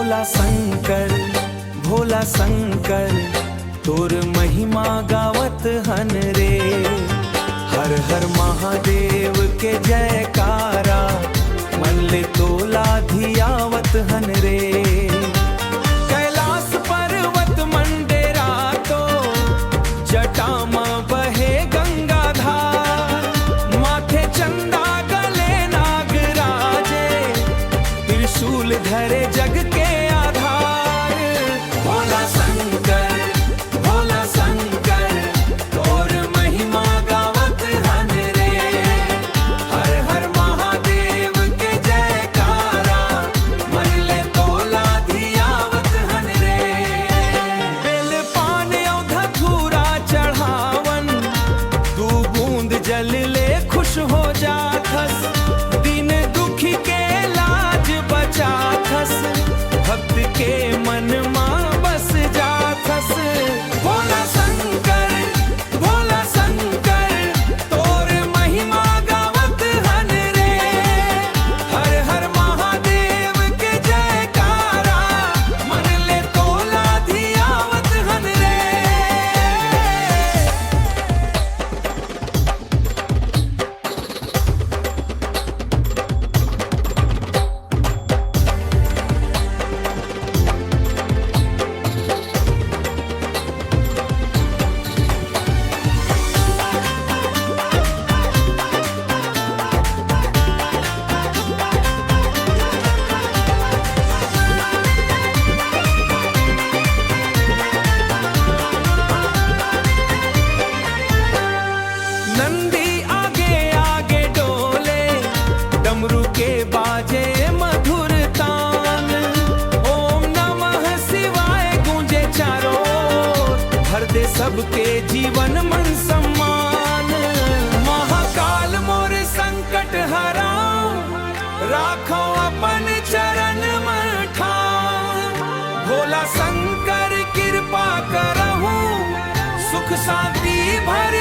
भोला शंकर, भोला शंकर, तोर महिमा गावत हन रे। हर हर महादेव के जयकारा, मन ले तोला धियावत हन रे। कैलाश पर्वत मंडेरा तो जटा में बहे गंगाधार, माथे चंदा गले नागराजे, त्रिशूल धरे जग के आधार। भोला शंकर, भोला शंकर, तोर महिमा गावत हन रे। हर हर महादेव के जयकारा, मन ले तोला धियावत हन रे। बेल पान और धतूरा चढ़ावन, तू बूंद जल ले खुश हो जाथस। दिन दुखी के लाज बचाथस, भक्त के मन मां बस जाथस। भोला शंकर, भोला शंकर, तोर महिमा गावत हन रे। हर हर महादेव के जयकारा, मन ले तोला धियावत हन रे। नंदी आगे आगे डोले, डमरू के बाजे मधुर तान। ओम नमः शिवाय गूंजे चारों ओर, भर दे सबके जीवन मन सम्मान। महाकाल मोर संकट हराओ, राखो अपन चरण में ठान। भोला शंकर कृपा करहु, सुख शांति भर